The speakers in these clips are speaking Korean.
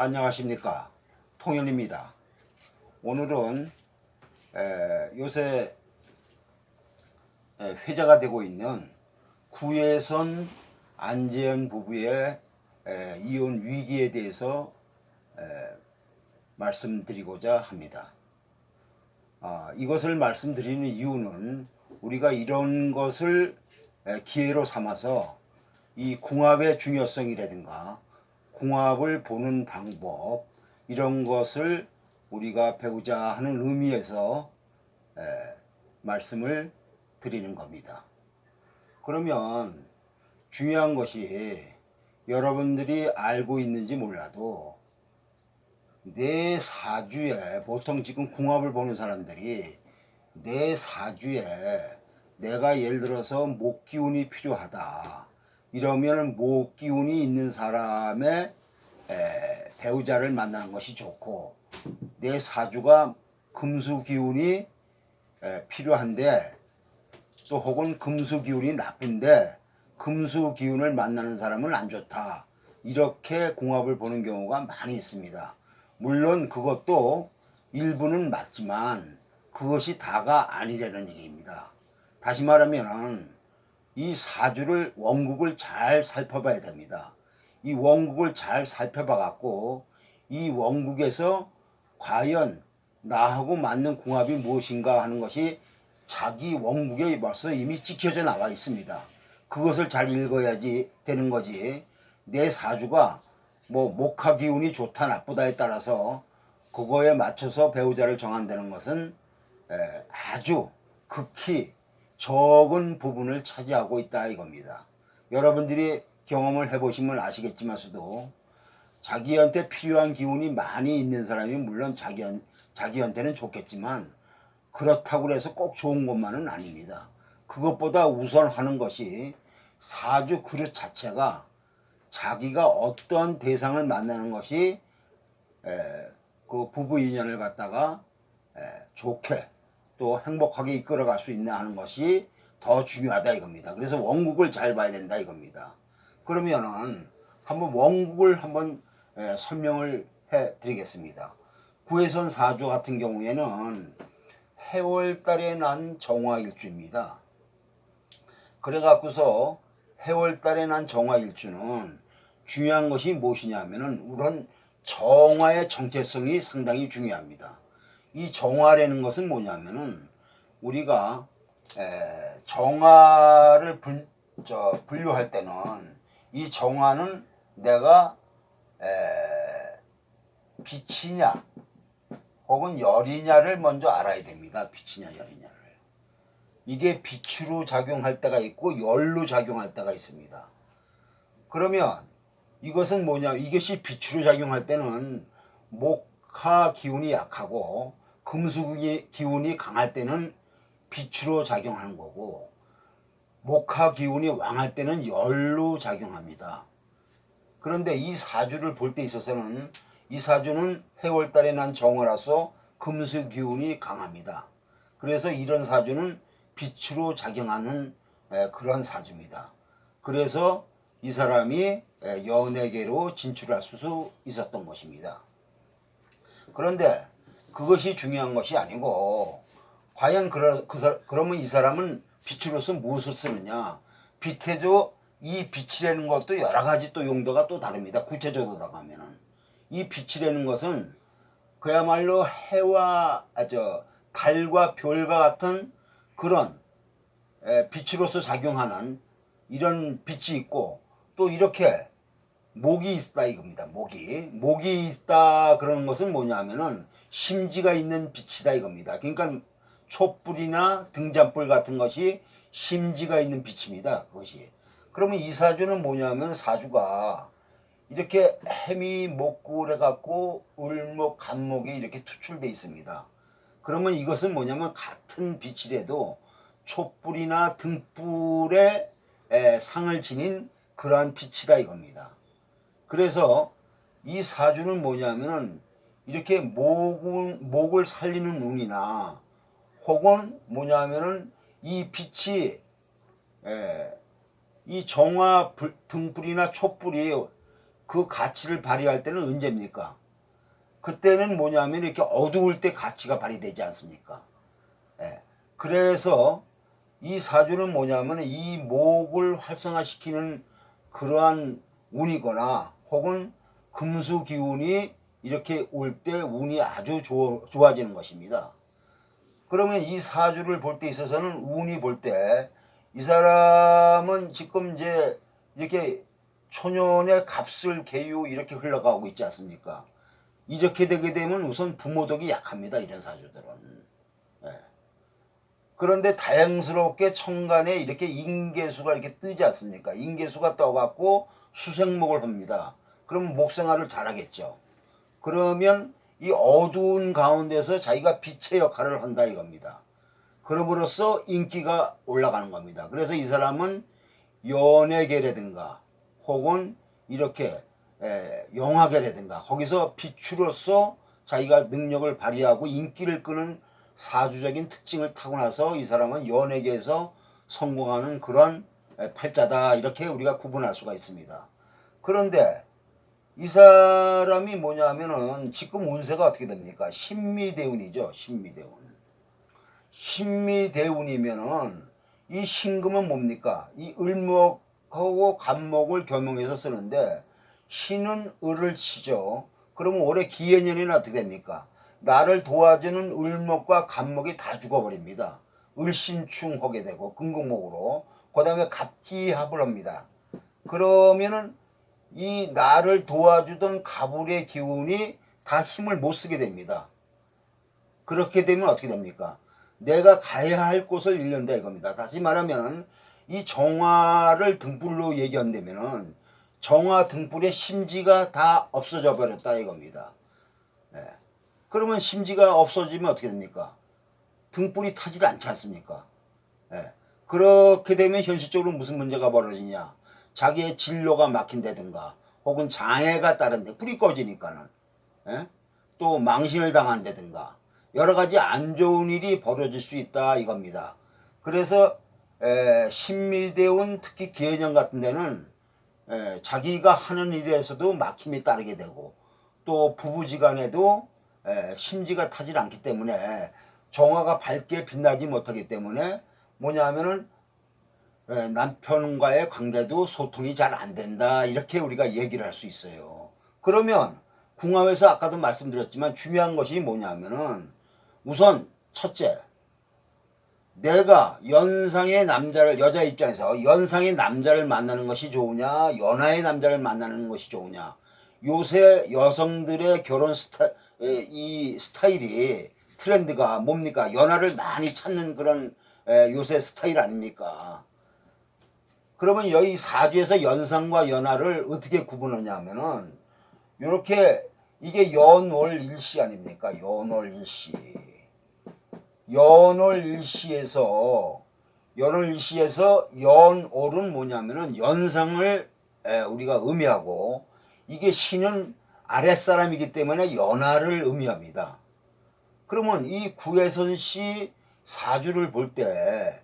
안녕하십니까, 통연입니다. 오늘은 요새 회자가 되고 있는 구혜선 안재현 부부의 이혼 위기에 대해서 말씀드리고자 합니다. 이것을 말씀드리는 이유는 우리가 이런 것을 기회로 삼아서 이 궁합의 중요성이라든가 궁합을 보는 방법, 이런 것을 우리가 배우자 하는 의미에서 말씀을 드리는 겁니다. 그러면 중요한 것이, 여러분들이 알고 있는지 몰라도 내 사주에, 보통 지금 궁합을 보는 사람들이 내 사주에 내가 예를 들어서 목기운이 필요하다, 이러면 목기운이 있는 사람의 배우자를 만나는 것이 좋고, 내 사주가 금수기운이 필요한데, 또 혹은 금수기운이 나쁜데 금수기운을 만나는 사람은 안 좋다, 이렇게 궁합을 보는 경우가 많이 있습니다. 물론 그것도 일부는 맞지만 그것이 다가 아니라는 얘기입니다. 다시 말하면 이 사주를, 원국을 잘 살펴봐야 됩니다. 이 원국을 잘 살펴봐 갖고 이 원국에서 과연 나하고 맞는 궁합이 무엇인가 하는 것이 자기 원국에 벌써 이미 찍혀져 나와 있습니다. 그것을 잘 읽어야지 되는 거지, 내 사주가 뭐 목화 기운이 좋다 나쁘다에 따라서 그거에 맞춰서 배우자를 정한다는 것은 아주 극히 적은 부분을 차지하고 있다 이겁니다. 여러분들이 경험을 해보시면 아시겠지만서도 자기한테 필요한 기운이 많이 있는 사람이 물론 자기한테는 좋겠지만, 그렇다고 해서 꼭 좋은 것만은 아닙니다. 그것보다 우선하는 것이 사주 그릇 자체가 자기가 어떤 대상을 만나는 것이 그 부부 인연을 갖다가 좋게 또 행복하게 이끌어갈 수 있나 하는 것이 더 중요하다 이겁니다. 그래서 원국을 잘 봐야 된다 이겁니다. 그러면은 한번 원국을 한번 설명을 해 드리겠습니다. 구혜선 사주 같은 경우에는 해월달에 난 정화일주입니다. 그래 갖고서 해월달에 난 정화일주는 중요한 것이 무엇이냐면은 우선 정화의 정체성이 상당히 중요합니다. 이 정화라는 것은 뭐냐면은 우리가 정화를 분류할 때는 이 정화는 내가 빛이냐 혹은 열이냐를 먼저 알아야 됩니다. 빛이냐 열이냐를. 이게 빛으로 작용할 때가 있고 열로 작용할 때가 있습니다. 그러면 이것은 뭐냐, 이것이 빛으로 작용할 때는 목화 기운이 약하고 금수 기운이 강할 때는 빛으로 작용하는 거고, 목화 기운이 왕할 때는 열로 작용합니다. 그런데 이 사주를 볼 때 있어서는 이 사주는 해월달에 난 정화라서 금수 기운이 강합니다. 그래서 이런 사주는 빛으로 작용하는 그런 사주입니다. 그래서 이 사람이 연예계로 진출할 수 있었던 것입니다. 그런데 그것이 중요한 것이 아니고, 과연 그러면 이 사람은 빛으로서 무엇을 쓰느냐, 빛에도 이 빛이라는 것도 여러 가지 또 용도가 또 다릅니다. 구체적으로 나가면은 이 빛이라는 것은 그야말로 달과 별과 같은 그런 빛으로서 작용하는 이런 빛이 있고, 또 이렇게 목이 있다 이겁니다. 목이 있다 그런 것은 뭐냐면은 심지가 있는 빛이다 이겁니다. 그러니까 촛불이나 등잔불 같은 것이 심지가 있는 빛입니다. 그것이. 그러면 이 사주는 뭐냐면, 사주가 이렇게 해미 목굴 해갖고 을목 간목이 이렇게 투출되어 있습니다. 그러면 이것은 뭐냐면 같은 빛이라도 촛불이나 등불에 상을 지닌 그러한 빛이다 이겁니다. 그래서 이 사주는 뭐냐면은 이렇게 목을 살리는 운이나 혹은 뭐냐면은 이 빛이 이 정화 등불이나 촛불이 그 가치를 발휘할 때는 언제입니까? 그때는 뭐냐면 이렇게 어두울 때 가치가 발휘되지 않습니까? 예. 그래서 이 사주는 뭐냐면 이 목을 활성화시키는 그러한 운이거나 혹은 금수 기운이 이렇게 올 때 운이 아주 좋아지는 것입니다. 그러면 이 사주를 볼 때 있어서는 운이 볼 때 이 사람은 지금 이제 이렇게 초년의 갑술 개유 이렇게 흘러가고 있지 않습니까? 이렇게 되게 되면 우선 부모덕이 약합니다. 이런 사주들은. 예. 그런데 다행스럽게 천간에 이렇게 인계수가 이렇게 뜨지 않습니까? 인계수가 떠갖고 수생목을 합니다. 그럼 목생활을 잘하겠죠. 그러면 이 어두운 가운데서 자기가 빛의 역할을 한다 이겁니다. 그럼으로써 인기가 올라가는 겁니다. 그래서 이 사람은 연예계라든가 혹은 이렇게 영화계라든가 거기서 빛으로서 자기가 능력을 발휘하고 인기를 끄는 사주적인 특징을 타고나서 이 사람은 연예계에서 성공하는 그런 팔자다 이렇게 우리가 구분할 수가 있습니다. 그런데 이 사람이 뭐냐면은 지금 운세가 어떻게 됩니까? 신미대운이죠. 신미대운. 신미대운이면은 이 신금은 뭡니까? 이 을목하고 간목을 겸용해서 쓰는데 신은 을을 치죠. 그러면 올해 기해년에는 어떻게 됩니까? 나를 도와주는 을목과 간목이 다 죽어버립니다. 을신충하게 되고 금금목으로 그 다음에 갑기합을 합니다. 그러면은 이 나를 도와주던 가불의 기운이 다 힘을 못 쓰게 됩니다. 그렇게 되면 어떻게 됩니까? 내가 가야 할 곳을 잃는다 이겁니다. 다시 말하면 이 정화를 등불로 얘기한다면은 정화 등불의 심지가 다 없어져 버렸다 이겁니다. 예. 그러면 심지가 없어지면 어떻게 됩니까? 등불이 타질 않지 않습니까? 예. 그렇게 되면 현실적으로 무슨 문제가 벌어지냐? 자기의 진로가 막힌다든가 혹은 장애가 따른데 불이 꺼지니까는 예? 또 망신을 당한다든가 여러 가지 안 좋은 일이 벌어질 수 있다 이겁니다. 그래서 신미대운 특히 기해년 같은 데는 자기가 하는 일에서도 막힘이 따르게 되고 또 부부지간에도 심지가 타질 않기 때문에 정화가 밝게 빛나지 못하기 때문에 뭐냐 하면은 남편과의 관계도 소통이 잘 안 된다 이렇게 우리가 얘기를 할 수 있어요. 그러면 궁합에서 아까도 말씀드렸지만 중요한 것이 뭐냐면은 우선 첫째 내가 연상의 남자를 여자 입장에서 연상의 남자를 만나는 것이 좋으냐 연하의 남자를 만나는 것이 좋으냐 요새 여성들의 결혼 이 스타일이 트렌드가 뭡니까 연하를 많이 찾는 그런 요새 스타일 아닙니까? 그러면 여기 사주에서 연상과 연하를 어떻게 구분하냐 하면은 요렇게 이게 연월일시 아닙니까? 연월일시. 연월일시에서 연월은 뭐냐면은 연상을 우리가 의미하고 이게 신은 아랫사람이기 때문에 연하를 의미합니다. 그러면 이 구혜선씨 사주를 볼 때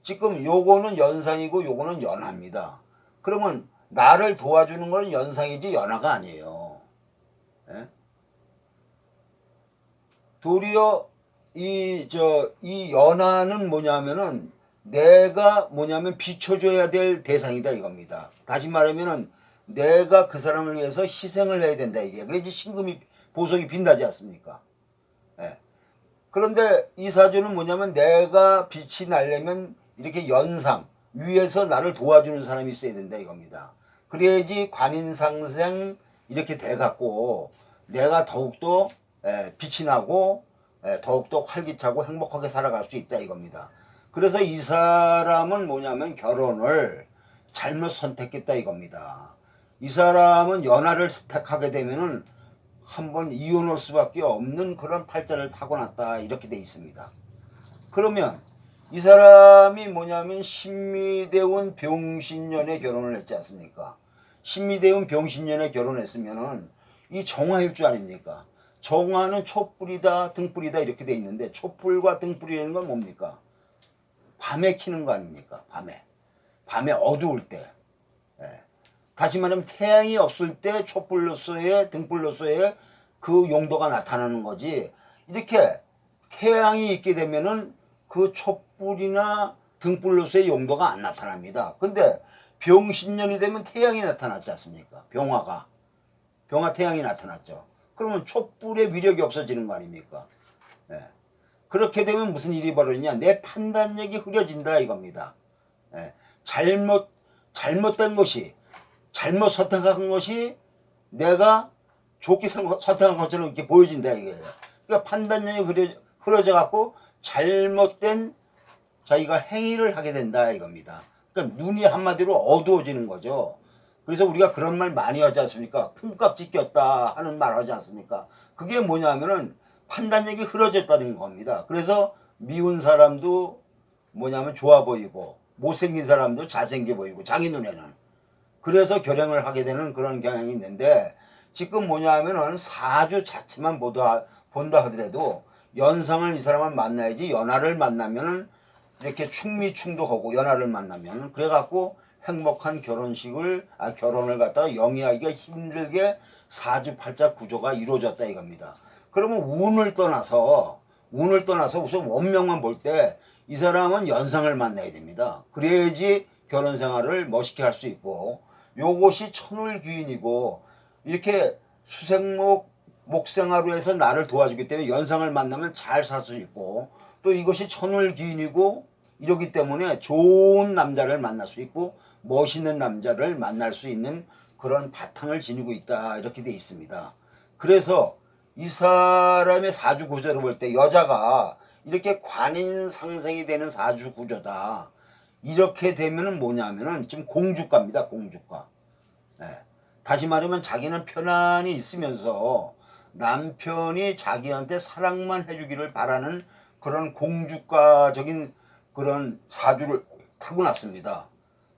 지금 요거는 연상이고 요거는 연하입니다. 그러면 나를 도와주는 건 연상이지 연하가 아니에요. 예? 도리어 이 연하는 뭐냐면은 내가 뭐냐면 비춰줘야 될 대상이다 이겁니다. 다시 말하면은 내가 그 사람을 위해서 희생을 해야 된다 이게. 그래야지 신금이 보석이 빛나지 않습니까? 예. 그런데 이 사주는 뭐냐면 내가 빛이 나려면 이렇게 연상 위에서 나를 도와주는 사람이 있어야 된다 이겁니다. 그래야지 관인상생 이렇게 돼갖고 내가 더욱더 빛이 나고 더욱더 활기차고 행복하게 살아갈 수 있다 이겁니다. 그래서 이 사람은 뭐냐면 결혼을 잘못 선택했다 이겁니다. 이 사람은 연하를 택하게 되면은 한번 이혼할 수밖에 없는 그런 팔자를 타고났다 이렇게 돼 있습니다. 그러면 이 사람이 뭐냐면 신미대운 병신년에 결혼을 했지 않습니까? 신미대운 병신년에 결혼했으면은 이 정화일 줄 아닙니까? 정화는 촛불이다 등불이다 이렇게 돼 있는데 촛불과 등불이라는 건 뭡니까? 밤에 켜는 거 아닙니까? 밤에 어두울 때. 다시 말하면 태양이 없을 때 촛불로서의 등불로서의 그 용도가 나타나는 거지. 이렇게 태양이 있게 되면은 그 촛불이나 등불로서의 용도가 안 나타납니다. 근데 병신년이 되면 태양이 나타났지 않습니까? 병화 태양이 나타났죠. 그러면 촛불의 위력이 없어지는 거 아닙니까? 예. 그렇게 되면 무슨 일이 벌어지냐? 내 판단력이 흐려진다 이겁니다. 예. 잘못된 것이, 잘못 선택한 것이 내가 좋게 선택한 것처럼 이렇게 보여진다 이거예요. 그러니까 판단력이 흐려져 갖고 잘못된 자기가 행위를 하게 된다 이겁니다. 그러니까 눈이 한마디로 어두워지는 거죠. 그래서 우리가 그런 말 많이 하지 않습니까? 콩깍지 꼈다 하는 말 하지 않습니까? 그게 뭐냐면은 판단력이 흐려졌다는 겁니다. 그래서 미운 사람도 뭐냐면 좋아 보이고 못생긴 사람도 잘생겨 보이고 자기 눈에는. 그래서 결행을 하게 되는 그런 경향이 있는데 지금 뭐냐면은 사주 자체만 본다 하더라도 연상을 이 사람을 만나야지 연하를 만나면은 이렇게 충미충도하고 연하를 만나면 그래갖고 행복한 결혼을 갖다가 영위하기가 힘들게 사주팔자 구조가 이루어졌다 이겁니다. 그러면 운을 떠나서 우선 원명만 볼 때 이 사람은 연상을 만나야 됩니다. 그래야지 결혼 생활을 멋있게 할 수 있고 요것이 천울귀인이고 이렇게 수생목 목생화로 해서 나를 도와주기 때문에 연상을 만나면 잘 살 수 있고 또 이것이 천울귀인이고 이러기 때문에 좋은 남자를 만날 수 있고 멋있는 남자를 만날 수 있는 그런 바탕을 지니고 있다 이렇게 돼 있습니다. 그래서 이 사람의 사주 구조를 볼 때 여자가 이렇게 관인상생이 되는 사주 구조다. 이렇게 되면은 뭐냐면은 지금 공주가입니다. 공주가. 네. 다시 말하면 자기는 편안히 있으면서 남편이 자기한테 사랑만 해주기를 바라는 그런 공주가적인 그런 사주를 타고났습니다.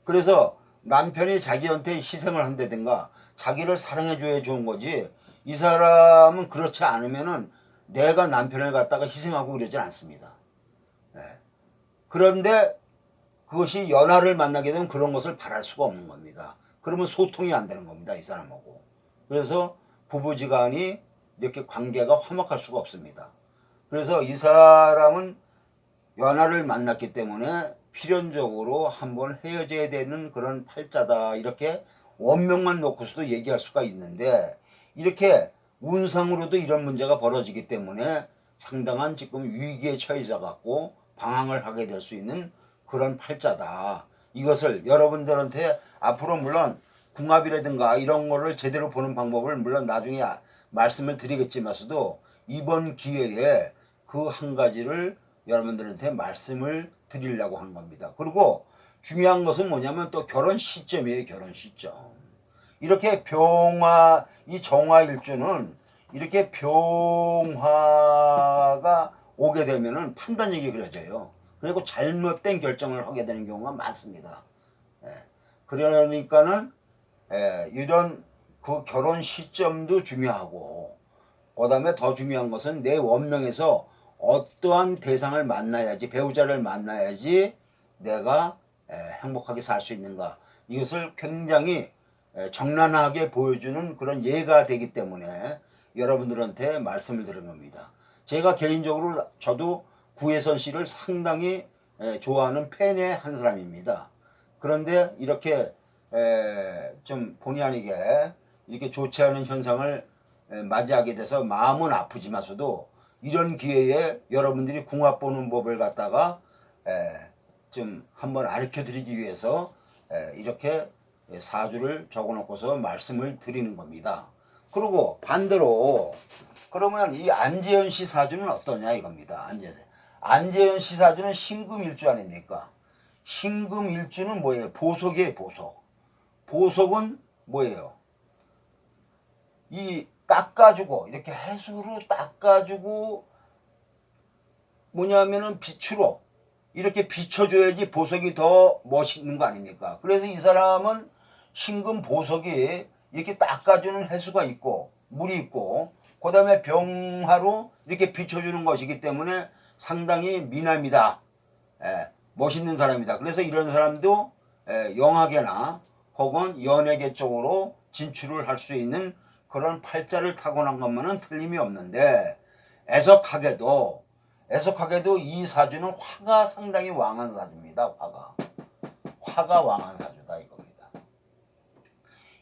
그래서 남편이 자기한테 희생을 한다든가 자기를 사랑해줘야 좋은 거지 이 사람은 그렇지 않으면은 내가 남편을 갖다가 희생하고 그러지 않습니다. 네. 그런데 그것이 연하를 만나게 되면 그런 것을 바랄 수가 없는 겁니다. 그러면 소통이 안 되는 겁니다. 이 사람하고. 그래서 부부지간이 이렇게 관계가 화목할 수가 없습니다. 그래서 이 사람은 연하를 만났기 때문에 필연적으로 한번 헤어져야 되는 그런 팔자다. 이렇게 원명만 놓고서도 얘기할 수가 있는데 이렇게 운상으로도 이런 문제가 벌어지기 때문에 상당한 지금 위기에 처해져 갖고 방황을 하게 될 수 있는 그런 팔자다. 이것을 여러분들한테 앞으로 물론 궁합이라든가 이런 거를 제대로 보는 방법을 물론 나중에 말씀을 드리겠지만서도 이번 기회에 그 한 가지를 여러분들한테 말씀을 드리려고 하는 겁니다. 그리고 중요한 것은 뭐냐면 또 결혼 시점이에요. 결혼 시점. 이렇게 이 정화일주는 이렇게 병화가 오게 되면은 판단력이 그려져요. 그리고 잘못된 결정을 하게 되는 경우가 많습니다. 그러니까는 이런 그 결혼 시점도 중요하고 그 다음에 더 중요한 것은 내 원명에서 어떠한 대상을 만나야지 배우자를 만나야지 내가 행복하게 살 수 있는가 이것을 굉장히 적나라하게 보여주는 그런 예가 되기 때문에 여러분들한테 말씀을 드린 겁니다. 제가 개인적으로 저도 구혜선 씨를 상당히 좋아하는 팬의 한 사람입니다. 그런데 이렇게 좀 본의 아니게 이렇게 좋지 않은 현상을 맞이하게 돼서 마음은 아프지만서도 이런 기회에 여러분들이 궁합 보는 법을 갖다가 좀 한번 가르쳐 드리기 위해서 이렇게 사주를 적어 놓고서 말씀을 드리는 겁니다. 그리고 반대로 그러면 이 안재현 씨 사주는 어떠냐 이겁니다. 안재현 씨 사주는 신금일주 아닙니까? 신금일주는 뭐예요? 보석이에요. 보석은 뭐예요? 이 닦아주고 이렇게 해수로 닦아주고 뭐냐면은 빛으로 이렇게 비춰줘야지 보석이 더 멋있는 거 아닙니까? 그래서 이 사람은 신금 보석이 이렇게 닦아주는 해수가 있고 물이 있고 그 다음에 병화로 이렇게 비춰주는 것이기 때문에 상당히 미남이다. 멋있는 사람이다. 그래서 이런 사람도 영하게나 혹은 연예계 쪽으로 진출을 할 수 있는 그런 팔자를 타고난 것만은 틀림이 없는데, 애석하게도 이 사주는 화가 상당히 왕한 사주입니다. 화가 왕한 사주다 이겁니다.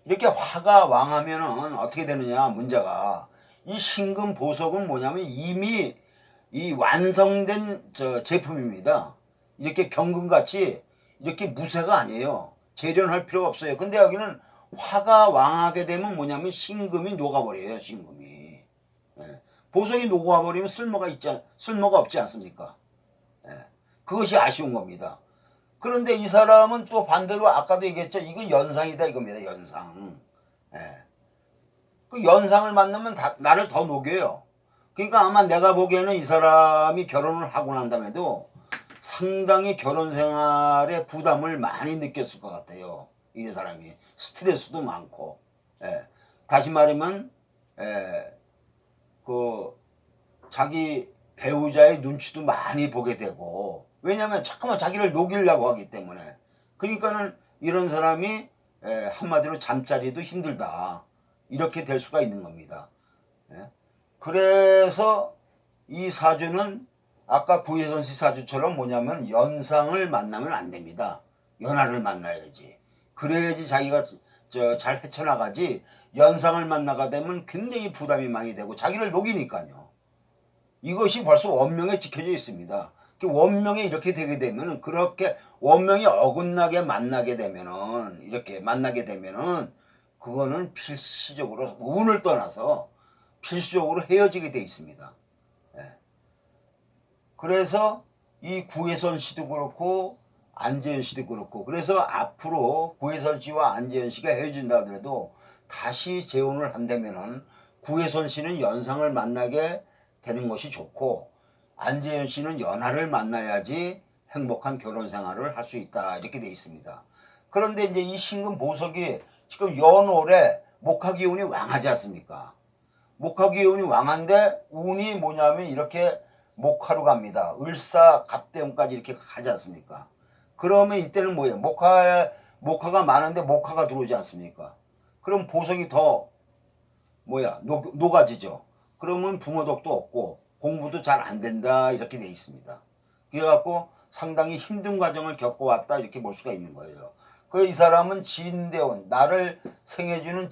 이렇게 화가 왕하면은 어떻게 되느냐, 문제가 이 신금 보석은 뭐냐면 이미 이 완성된 제품입니다. 이렇게 경금같이 이렇게 무쇠가 아니에요. 재련할 필요가 없어요. 근데 여기는 화가 왕하게 되면 뭐냐면 신금이 녹아버려요. 신금이. 예. 보석이 녹아버리면 쓸모가 없지 않습니까? 예. 그것이 아쉬운 겁니다. 그런데 이 사람은 또 반대로 아까도 얘기했죠. 이건 연상이다 이겁니다. 연상. 예. 그 연상을 만나면 나를 더 녹여요. 그러니까 아마 내가 보기에는 이 사람이 결혼을 하고 난 다음에도 상당히 결혼 생활에 부담을 많이 느꼈을 것 같아요. 이 사람이 스트레스도 많고, 예. 다시 말하면 그 자기 배우자의 눈치도 많이 보게 되고, 왜냐하면 자꾸만 자기를 녹이려고 하기 때문에. 그러니까는 이런 사람이 한마디로 잠자리도 힘들다 이렇게 될 수가 있는 겁니다. 예. 그래서 이 사주는 아까 구혜선 씨 사주처럼 뭐냐면 연상을 만나면 안 됩니다. 연하를 만나야지. 그래야지 자기가 잘 헤쳐나가지. 연상을 만나가 되면 굉장히 부담이 많이 되고 자기를 녹이니까요. 이것이 벌써 원명에 찍혀져 있습니다. 원명에 이렇게 되게 되면은, 그렇게 원명이 어긋나게 만나게 되면은, 이렇게 만나게 되면은 그거는 필수적으로 운을 떠나서 필수적으로 헤어지게 돼 있습니다. 예. 그래서 이 구혜선 씨도 그렇고 안재현 씨도 그렇고, 그래서 앞으로 구혜선 씨와 안재현 씨가 헤어진다 하더라도 다시 재혼을 한다면은 구혜선 씨는 연상을 만나게 되는 것이 좋고, 안재현 씨는 연하를 만나야지 행복한 결혼 생활을 할 수 있다 이렇게 돼 있습니다. 그런데 이제 이 신금 보석이 지금 연월에 목화기운이 왕하지 않습니까? 목화기운이 왕한데 운이 뭐냐면 이렇게 목화로 갑니다. 을사갑대운까지 이렇게 가지 않습니까? 그러면 이때는 뭐예요? 목화가 많은데 목화가 들어오지 않습니까? 그럼 보석이 더 녹아지죠. 그러면 부모덕도 없고 공부도 잘 안 된다 이렇게 돼 있습니다. 그래갖고 상당히 힘든 과정을 겪어왔다 이렇게 볼 수가 있는 거예요. 그 이 사람은 진대운, 나를 생해주는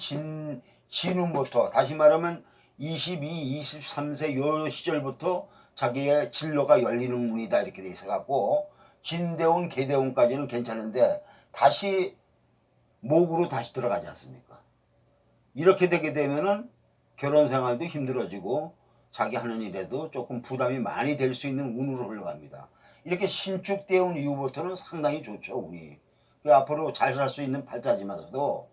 진운부터, 다시 말하면 22, 23세 요 시절부터 자기의 진로가 열리는 운이다 이렇게 돼 있어갖고 진대운, 계대운까지는 괜찮은데 다시 목으로 다시 들어가지 않습니까? 이렇게 되게 되면은 결혼 생활도 힘들어지고 자기 하는 일에도 조금 부담이 많이 될 수 있는 운으로 흘러갑니다. 이렇게 신축되온 이후부터는 상당히 좋죠, 운이. 앞으로 잘 살 수 있는 팔자지만서도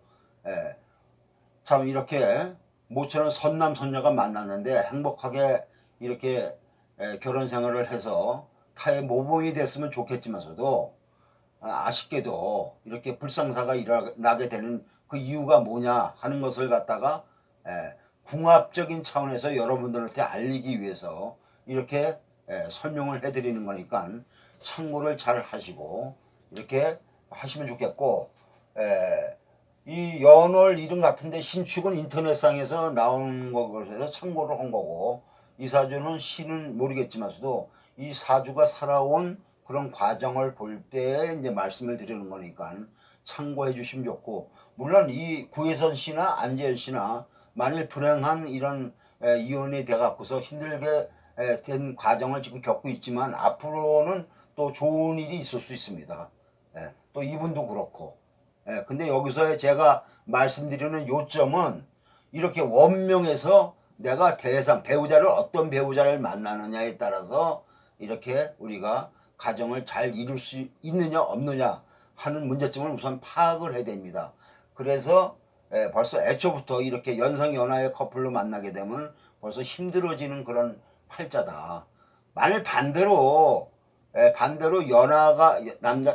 참 이렇게 모처럼 선남선녀가 만났는데 행복하게 이렇게 결혼 생활을 해서 타의 모범이 됐으면 좋겠지만서도 아쉽게도 이렇게 불상사가 일어나게 되는 그 이유가 뭐냐 하는 것을 갖다가 궁합적인 차원에서 여러분들한테 알리기 위해서 이렇게 설명을 해드리는 거니까 참고를 잘 하시고 이렇게 하시면 좋겠고, 이 연월 이름 같은데 신축은 인터넷상에서 나온 거라서 참고를 한 거고, 이 사주는 신은 모르겠지만서도 이 사주가 살아온 그런 과정을 볼 때 이제 말씀을 드리는 거니까 참고해 주시면 좋고, 물론 이 구혜선 씨나 안재현 씨나 만일 불행한 이런 이혼이 돼 갖고서 힘들게 된 과정을 지금 겪고 있지만 앞으로는 또 좋은 일이 있을 수 있습니다. 또 이분도 그렇고. 근데 여기서 제가 말씀드리는 요점은 이렇게 원명에서 내가 배우자를 어떤 배우자를 만나느냐에 따라서 이렇게 우리가 가정을 잘 이룰 수 있느냐 없느냐 하는 문제점을 우선 파악을 해야 됩니다. 그래서 벌써 애초부터 이렇게 연상연하의 커플로 만나게 되면 벌써 힘들어지는 그런 팔자다. 만일 반대로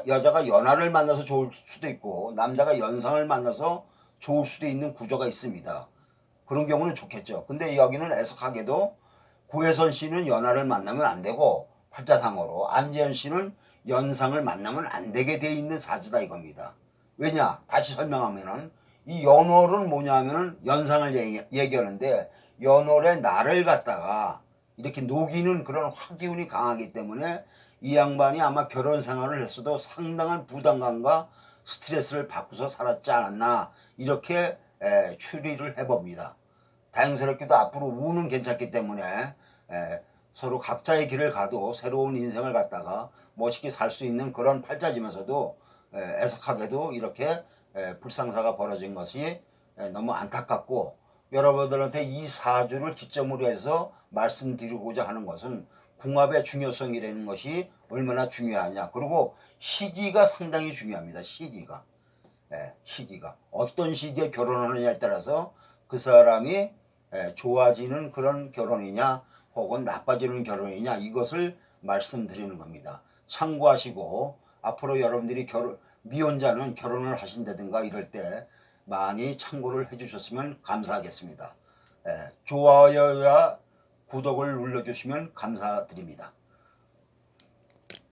여자가 연하를 만나서 좋을 수도 있고 남자가 연상을 만나서 좋을 수도 있는 구조가 있습니다. 그런 경우는 좋겠죠. 근데 여기는 애석하게도 구혜선 씨는 연하를 만나면 안 되고 팔자상으로 안재현 씨는 연상을 만나면 안 되게 돼 있는 사주다 이겁니다. 왜냐? 다시 설명하면은 이 연월은 뭐냐 하면은 연상을 얘기하는데 연월에 날을 갖다가 이렇게 녹이는 그런 화기운이 강하기 때문에 이 양반이 아마 결혼 생활을 했어도 상당한 부담감과 스트레스를 받고서 살았지 않았나 이렇게 추리를 해봅니다. 다행스럽게도 앞으로 운은 괜찮기 때문에 서로 각자의 길을 가도 새로운 인생을 갖다가 멋있게 살 수 있는 그런 팔자지면서도 애석하게도 이렇게 불상사가 벌어진 것이 너무 안타깝고 여러분들한테 이 사주를 기점으로 해서 말씀드리고자 하는 것은 궁합의 중요성이라는 것이 얼마나 중요하냐. 그리고 시기가 상당히 중요합니다. 시기가. 시기가. 어떤 시기에 결혼하느냐에 따라서 그 사람이 좋아지는 그런 결혼이냐 혹은 나빠지는 결혼이냐 이것을 말씀드리는 겁니다. 참고하시고 앞으로 여러분들이 미혼자는 결혼을 하신다든가 이럴 때 많이 참고를 해주셨으면 감사하겠습니다. 좋아요와 구독을 눌러주시면 감사드립니다.